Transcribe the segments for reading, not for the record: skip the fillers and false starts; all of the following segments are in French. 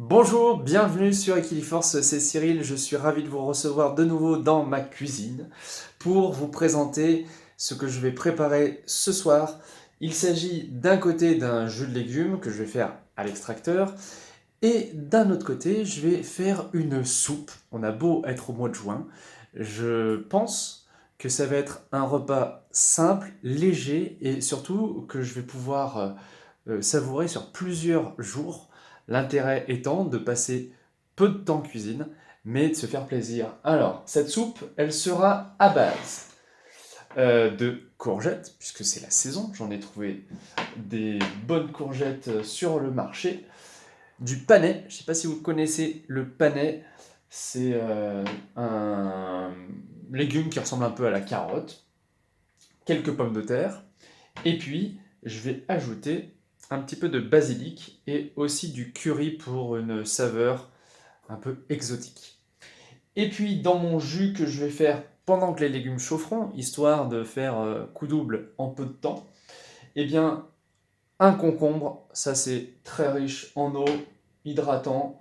Bonjour, bienvenue sur Equiliforce, c'est Cyril, je suis ravi de vous recevoir de nouveau dans ma cuisine pour vous présenter ce que je vais préparer ce soir. Il s'agit d'un côté d'un jus de légumes que je vais faire à l'extracteur et d'un autre côté je vais faire une soupe. On a beau être au mois de juin, je pense que ça va être un repas simple, léger et surtout que je vais pouvoir savourer sur plusieurs jours. L'intérêt étant de passer peu de temps en cuisine, mais de se faire plaisir. Alors, cette soupe, elle sera à base de courgettes, puisque c'est la saison, j'en ai trouvé des bonnes courgettes sur le marché. Du panais, je ne sais pas si vous connaissez le panais, c'est un légume qui ressemble un peu à la carotte. Quelques pommes de terre, et puis je vais ajouter un petit peu de basilic et aussi du curry pour une saveur un peu exotique. Et puis dans mon jus que je vais faire pendant que les légumes chaufferont, histoire de faire coup double en peu de temps, eh bien un concombre, ça c'est très riche en eau, hydratant,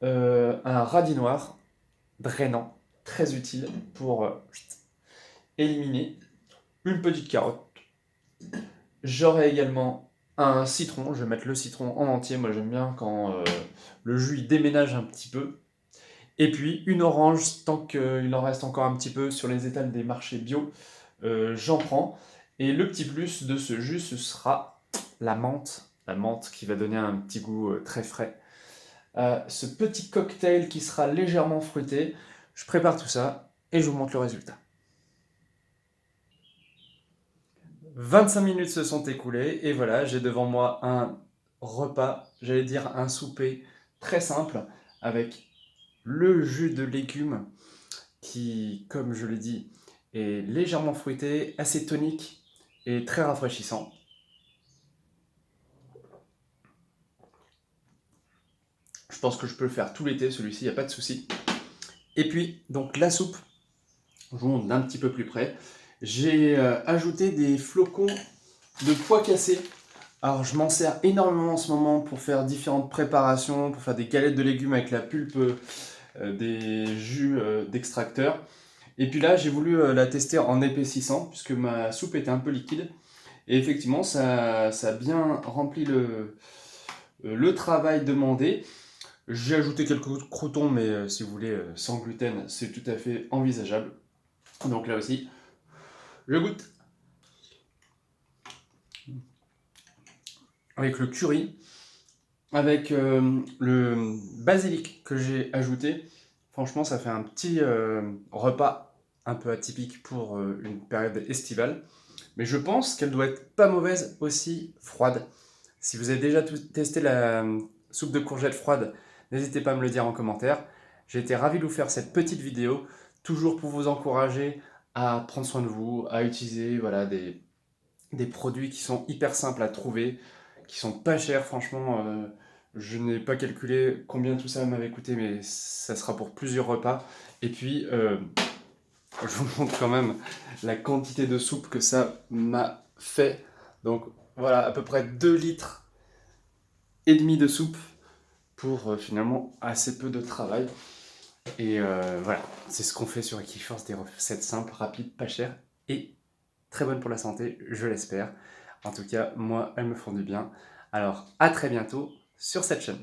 un radis noir, drainant, très utile pour éliminer, une petite carotte. J'aurai également un citron, je vais mettre le citron en entier, moi j'aime bien quand le jus il déménage un petit peu. Et puis une orange, tant qu'il en reste encore un petit peu sur les étals des marchés bio, j'en prends. Et le petit plus de ce jus, ce sera la menthe qui va donner un petit goût très frais. Ce petit cocktail qui sera légèrement fruité, je prépare tout ça et je vous montre le résultat. 25 minutes se sont écoulées et voilà, j'ai devant moi un repas, j'allais dire un souper très simple avec le jus de légumes qui, comme je l'ai dit, est légèrement fruité, assez tonique et très rafraîchissant. Je pense que je peux le faire tout l'été, celui-ci, il n'y a pas de souci. Et puis, donc la soupe, je vous montre d'un petit peu plus près. J'ai ajouté des flocons de pois cassés. Alors je m'en sers énormément en ce moment pour faire différentes préparations, pour faire des galettes de légumes avec la pulpe des jus d'extracteur. Et puis là j'ai voulu la tester en épaississant puisque ma soupe était un peu liquide. Et effectivement ça a bien rempli le travail demandé. J'ai ajouté quelques croûtons mais si vous voulez sans gluten c'est tout à fait envisageable. Donc là aussi je goûte avec le curry. Avec le basilic que j'ai ajouté, franchement ça fait un petit repas un peu atypique pour une période estivale. Mais je pense qu'elle doit être pas mauvaise aussi froide. Si vous avez déjà testé la soupe de courgettes froide, n'hésitez pas à me le dire en commentaire. J'ai été ravi de vous faire cette petite vidéo, toujours pour vous encourager à prendre soin de vous, à utiliser voilà, des produits qui sont hyper simples à trouver, qui sont pas chers, franchement. Je n'ai pas calculé combien tout ça m'avait coûté, mais ça sera pour plusieurs repas. Et puis, je vous montre quand même la quantité de soupe que ça m'a fait. Donc voilà, à peu près 2 litres et demi de soupe pour finalement assez peu de travail. Et voilà, c'est ce qu'on fait sur Equiforce, des recettes simples, rapides, pas chères et très bonnes pour la santé, je l'espère. En tout cas, moi, elles me font du bien. Alors, à très bientôt sur cette chaîne.